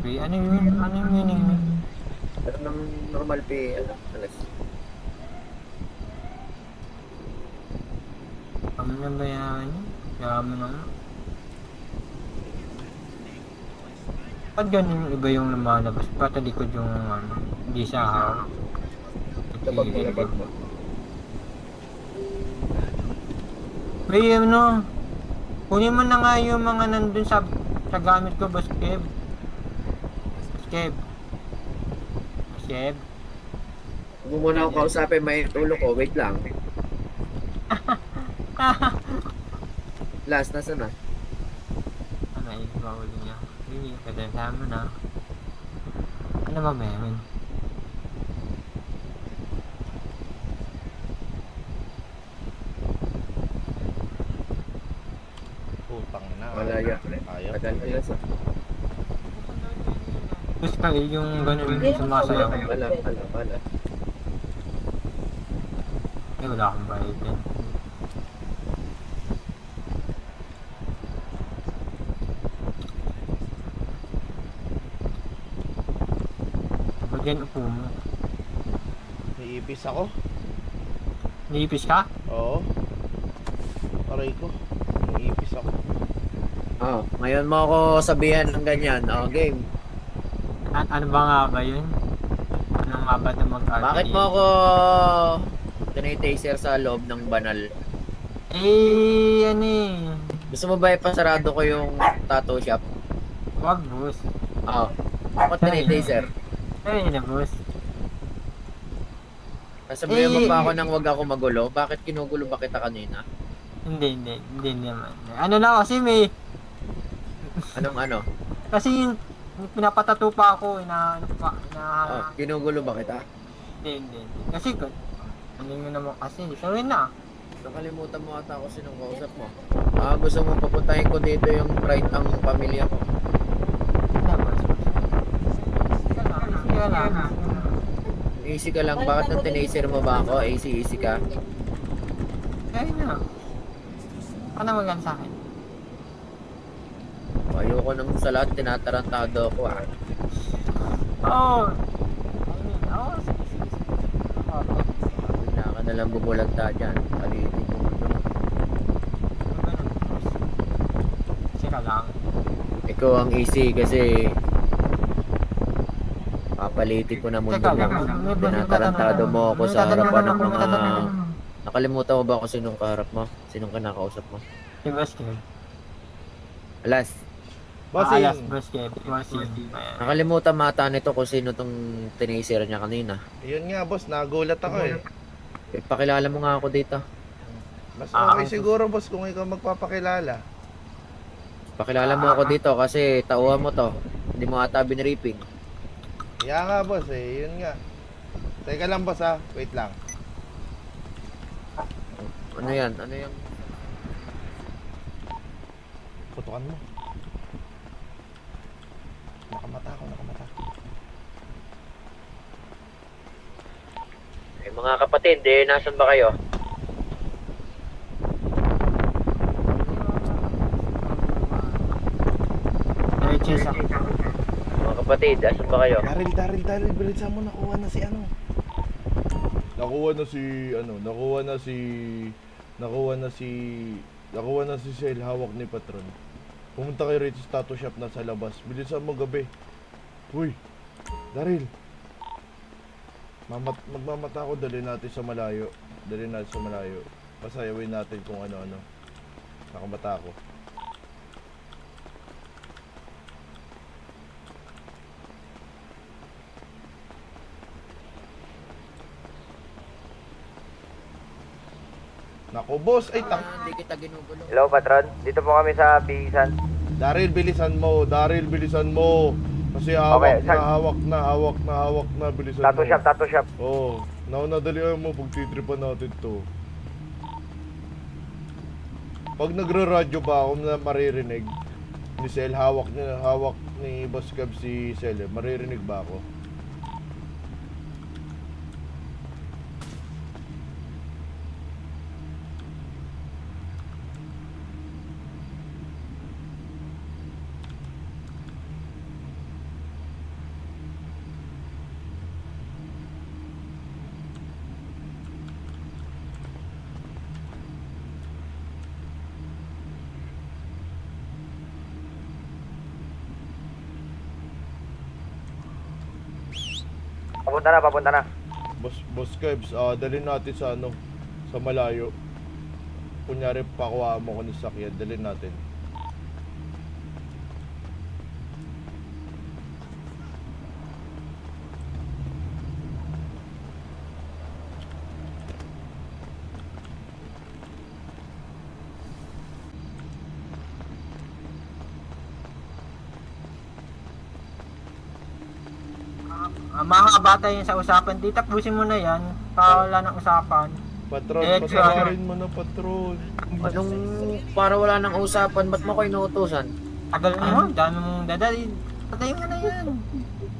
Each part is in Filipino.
pay. Ano yun? Ano yung meaning yun? Pero ng normal pay, alas. Kami na bayaran yun. Kaya mo naman. Ba't ganun yung iba yung lumalabas? Patalikod yung ano, hindi sahaw. Labag mo, labag mo. May ano, kunin mo na nga yung mga nandun sa gamit ko, Boss Kev. Boss Kev. Boss Kev. Huwag mo muna ako kausapin, may tulo ko. Wait lang. Last, nasa na? Ano eh, bawal niya. Hindi, kadalasan mo na. Ano ba meron? Putang na. Wala yan. Ayaw. Tagal na last. Gusto yung ganun sumasayaw. Wala. Eh, wala akong bayad din. Bagyan upo mo. Iipis ako. Niipis ka? Oo. Aray ko. Iipis ako. Oh, ngayon mo ako sabihan ng ganyan. Oh, game. Ano ba nga ba yun? Ano nga ba na mag-RTA? Bakit mo ako tinitaser sa loob ng banal? Eh, ano eh. Gusto mo ba ipasarado ko yung tattoo shop? Wag, boss. Oo. Ako tinitaser. Ay, na, boss. Sabihan mo pa ako nang wag ako magulo. Bakit kinugulo ba kita kanina? Hindi naman. Ano na kasi may, Anong ano? kasi yung pinapatato pa ako, ano pa, Oh, kinugulo ba kita? hindi. Kasi, ano yun naman kasi, sorry na. Nakalimutan mo ata ako sinong kausap mo. Gusto mo papuntahin ko dito yung pride ng pamilya ko. Wala, boss. Sige lang. Easy ka lang. Bakit nang tinaser mo ba ako? Easy ka. Kaya na. Ano magan sa akin? Ayoko nang sa lahat tinatarantado ako ah. Oo. Sige. Oo. Bigla ka nalang bumulagta dyan. Palitin mo ano. Sika lang. Ikaw ang easy kasi papalitin ko na mundo Teka mo. lang. Tinatarantado mo ako sa harapan ng mga... Nakalimutan mo ba ako sinong kaharap mo? Sinong kinakausap mo? Si Boss Kev. Alas, Bossing. Alas, Boss Kev. Bossing. nakalimutan mata nito kung sino tong tinaser niya kanina. Yun nga boss, nagulat ako eh. Pakilala mo nga ako dito. Mas okay siguro boss kung ikaw magpapakilala. Pakilala mo ako dito kasi tauhan mo to. Hindi mo ata binriping. Kaya nga boss eh, yun nga. Teka lang boss ha, wait lang. Ano yan? Ano yung... Putukan mo. Nakamata. Eh, mga kapatid, nasan ba kayo? Mga kapatid, nasan ba kayo? Daryl, bilisan mo, nakuha na si ano. Nakuha na si Sel, hawak ni Patron. Pumunta kayo rito sa tattoo shop na sa labas. Bilisan mo gabi. Uy, Daryl. Magmamata ako, dali natin sa malayo. Pasayawin natin kung ano-ano. Nakamata ako. Nako boss, ay Hindi kita ginugulo. Hello, patron. Dito po kami sa Bisan. Daryl, bilisan mo. Kasi Okay, hawak na, bilisan mo. Tattoo shop. Oo, naunadalian mo, pagtitripan natin to. Pag nagra-radyo ba ako na maririnig ni Sel, hawak ni Boss Gab si Sel, maririnig ba ako? Papunta na. Boss Kebs, dalhin natin sa ano, sa malayo. Kunyari pakuha mo ko ng sakyan, dalhin natin. Mahaba tayo sa usapan. Di tapusin mo na yan. Wala ng usapan. Patron, Extra. patawarin mo na patron. Anong para wala nang usapan, ba't mo ko inuutosan? Tagal mo, dami mong dadali. Patayin mo na yan.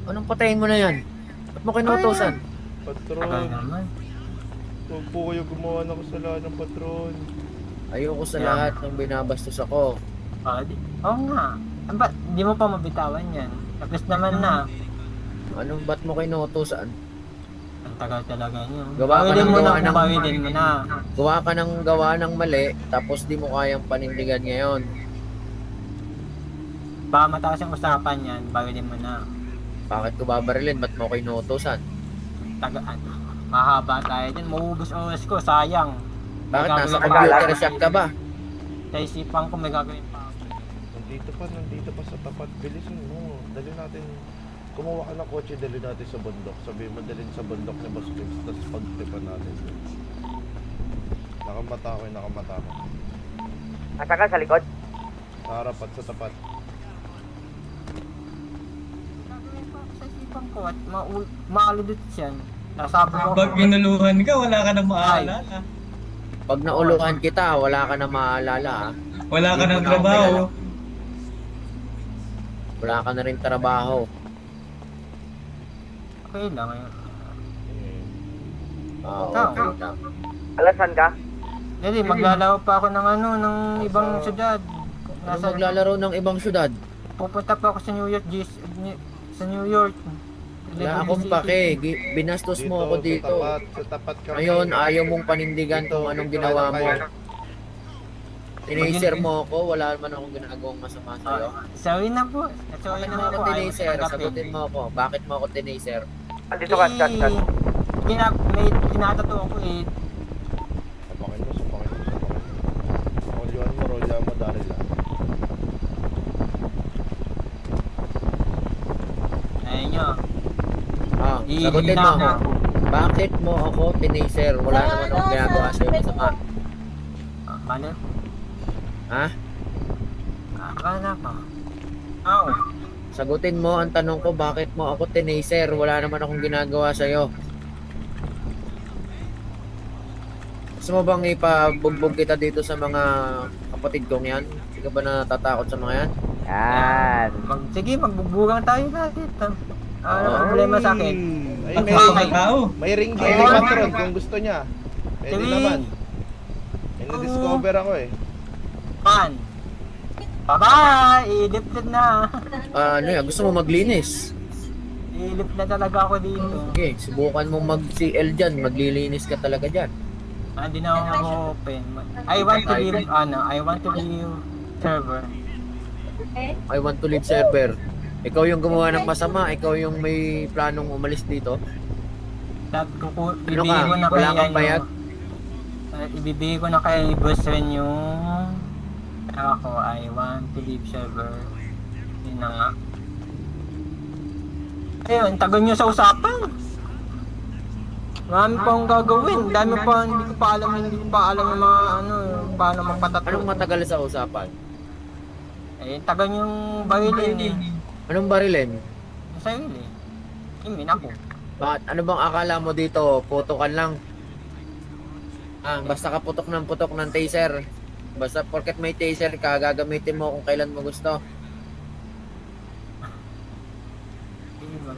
Anong patayin mo na yan? Ba't mo ko inuutosan? Tagal Patron, naman. huwag po kayo gumawa ng kasalanan, patron. Ayoko sa lahat ng binabastos ako. Oo nga. Ba't di mo pa mabitawan yan? Tapos naman na. Anong ba't mo ko inuutosan? Ang tagal talaga niyo. Gawa ka ng gawa ng- Bawidin mo na. Gawa ng mali, tapos di mo kayang panindigan ngayon. Baka mataas ang usapan yan. Bawidin mo na. Bakit ko babarilin? Ba't mo ko inuutosan? Mahaba tayo dyan. Maubos oras ko. Sayang. Bakit May nasa gagawin pa computer ako. shop ka ba? Sa isipan ko may gagawin pa ako. Nandito pa sa tapat. Bilisin mo. Dali natin. Kumuha ka ng kotse, dali natin sa bundok. Sabihin mo, dalhin sa bundok ni Boss Kebs, tapos pagtipan natin. Nakamata ko. Asa ka sa likod? Sa harap at sa tapat. Gagawin pa ako sa isipan ko at maaludot yan. Nasabi ko. Pag ginuluhan ka, wala ka na maaalala. Pag nauluhan kita, wala ka na maalala ha. Wala ka ng trabaho. Wala ka na rin trabaho. Okay lang yun. Okay lang. Alasan ka? Hindi, maglalaro pa ako ng ibang syudad. Ano maglalaro ng ibang syudad? Pupunta pa ako sa New York, sa New York. Wala akong pake. Binastos mo ako dito. Sa tapat kami. Ngayon, ayaw mong panindigan kung anong ginawa mo. Tinaser mo ako, wala naman akong ginagawang masama sa'yo. Sorry na po. Sorry Bakit na mo ako po. tinaser? Sagutin mo ako. Bakit mo ako tinaser? Andito ka, Scott. May tinatato ako eh. Sapakin mo. Rolyan mo, dahil lang. Ayun nyo. Sagutin mo ako. Bakit mo ako tinaser? Wala naman akong ginagawa sa'yo masama. Mali. Ha? Akala ka. Oo. Sagutin mo ang tanong ko, bakit mo ako tinaser? Wala naman akong ginagawa sa'yo. Gusto mo bang ipabugbog kita dito sa mga kapatid kong yan? Hindi ka ba natatakot sa mga yan? Yan. Sige, magbubugang tayo kahit. Ano problema sa akin? Ay, Ang may mga ring. tao. May ring din ni patron kung gusto niya. Pwede Sige. naman. May na-discover ako eh. Man. Bye-bye! I-lift na. Ano yan? Gusto mo maglinis? I-lift na talaga ako dito. Okay, subukan mo mag-CL dyan. Maglilinis ka talaga dyan. Hindi na ako open. I want to leave server. I want to leave server. Ikaw yung gumawa ng masama. Ikaw yung may planong umalis dito. Sabi ko po, Ano ibigay ka? ko na Wala kay kang bayad? ibibigay ko na kay Boss Ren yung ako, I want to leave server. Yun na nga. Ayun, tagal nyo sa usapan. Marami pa akong gagawin. Dami pa, hindi ko pa alam yung mga paano magpatato. Anong matagal sa usapan? Eh, tagal yung barilin eh. Anong barilin? Sa yun eh. Imin ako. Bakit? Ano bang akala mo dito? Putukan lang. Basta ka putok ng taser. Basta porket may taser ka, gagamitin mo kung kailan mo gusto.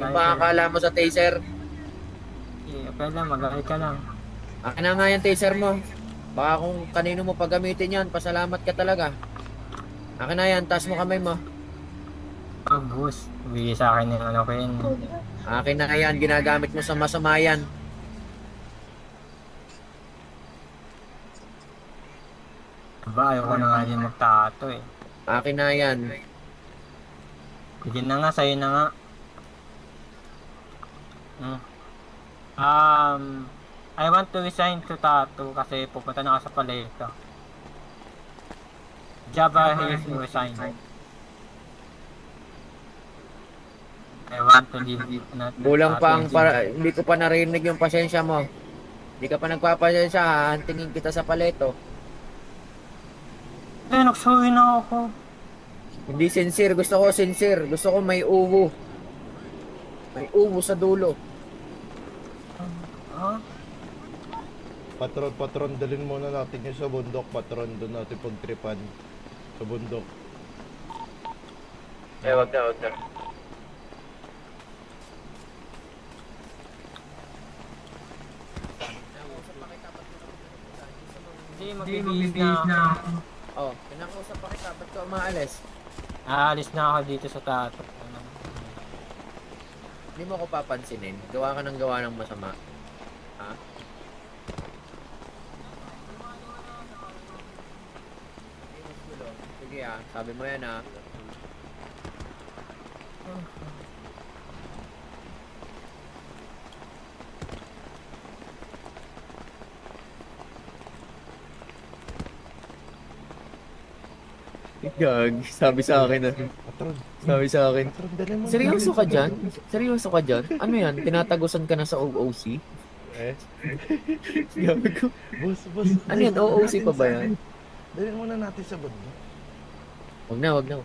Yung ba akala mo sa taser? Okay lang, magalit ka lang. Akin na nga yung taser mo. Baka kung kanino mo pagamitin yan, pasalamat ka talaga. Akin na yan, taas mo kamay mo. Oh, boss. Bigay sa akin yung ano ko yun. Akin na yan, ginagamit mo sa masama yan. Aba, ayoko na nga din magtato eh. Akin na yan. Sige na nga, sa'yo na nga. I want to resign to Tattoo kasi pupunta na ako sa Paleto. Java is resign. I want to leave. Kulang pa ang hindi ko pa narinig yung pasensya mo. Hindi ka pa nagpapasensya, hahantingin kita sa paleto. Nagsawi na ako. Hindi sincere, gusto ko sincere. Gusto ko may uwo. May uwo sa dulo. Ha? Patron, dalhin muna natin yung sa bundok. Patron, doon natin pagtripan. Sa bundok. Wag na. Hindi, magbibihis na ako. Oh, pinakausap pa kita, ba't ka umaalis? Aalis na ako dito sa Tattoo. Hindi mo ako papansinin. Gawa ka ng gawa ng masama. Ha? Sige sabi mo yan Gag, sabi sa akin Patron, Sabi sa akin. patron, dalhin mo. Seryoso ka dyan? Seryoso ka dyan? Ano yan? Tinatagusan ka na sa OOC? Eh, Gabi ko. boss. Ano yan? OOC pa ba yan? Dalhin muna natin sa bundok. Wag na.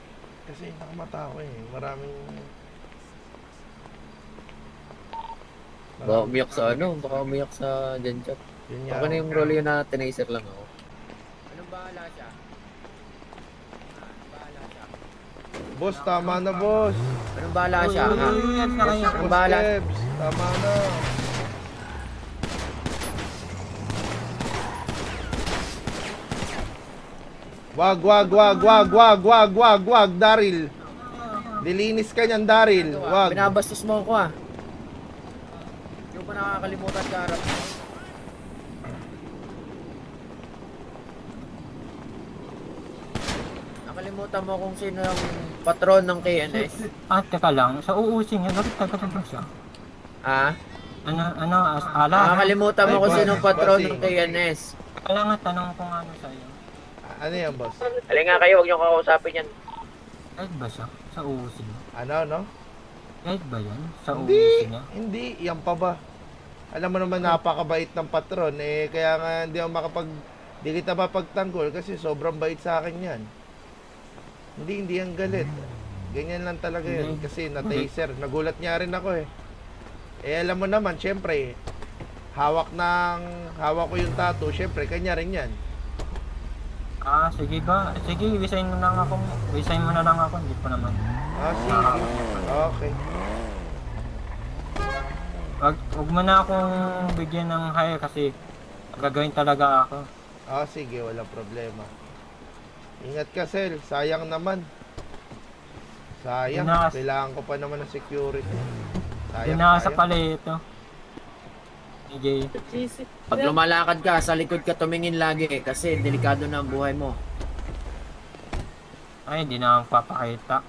Kasi nakamata ko eh. Maraming... Baka umiyak sa baka umiyak sa Gen Chat. Yun nga. Ako na yung role yun na tinaser lang ako. Anong bahala siya? Boss, tama na, boss. Anong bahala siya? Ha? Anong Boss bahala? Kebs, tama na. Wag, Daryl. Dilinis ka niyan, Daryl. Wag. Binabastos mo ako Hindi mo pa nakakalimutan ka harap mo. Nakalimutan mo kung sino yung patron ng KNS. Teka lang. Sa uusin niya, bakit taga siya? Ala? Nakakalimutan mo kung Ay, sino yung boss, patron bossing. ng KNS. Kaya nga, tanong ko nga sa'yo. Ano yan, boss? Alin nga kayo, huwag niyo kakausapin yan. Kahit ba siya? Sa uusin niya? Ano? Kahit ba yan? Sa Hindi, uusin niya? hindi. Yan pa ba? Alam mo naman, napakabait ng patron. Eh, kaya nga hindi ako di kita mapagtanggol kasi sobrang bait sa akin yan. Hindi yan galit. Ganyan lang talaga yun. Kasi na-taser. Nagulat niya rin ako eh. Eh, alam mo naman, syempre, hawak ko yung tattoo. Syempre, kanya rin yan. Sige ba? Sige, resign mo na lang ako. Hindi ko naman. Sige. Okay. Wag mo na akong bigyan ng hire kasi gagawin talaga ako. Sige, walang problema. Ingat ka, Sel. Sayang naman. Sayang. Inas. Kailangan ko pa naman ng security. Doon na sa Paleto. Sige. Pag lumalakad ka, sa likod ka tumingin lagi kasi delikado na ang buhay mo. Ay, hindi na akong papakita.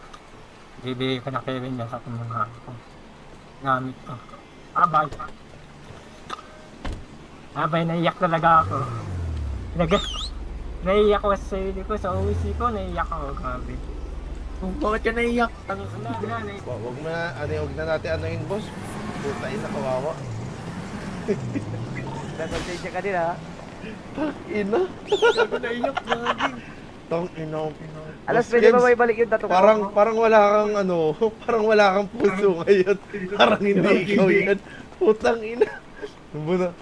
Bibigay ko na Kevin yan sa mga ko. Gamit ko. Abay, naiyak talaga ako. Naiyak ko sa sarili ko, sa OC ko, naiyak ako. Grabe. Bakit ka naiyak? Wag na natin anuhin, boss. Putain na kawawa. Nasasensya ka din ha. Ina. Naiyak lagi. Tong ina. Alas, Boss pwede ba Kebs, may balik yung tattoo ko? parang wala kang parang wala kang puso ngayon. Parang hindi ikaw yan. Putang ina.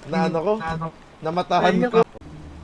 Na ano ko? Namatahan ko.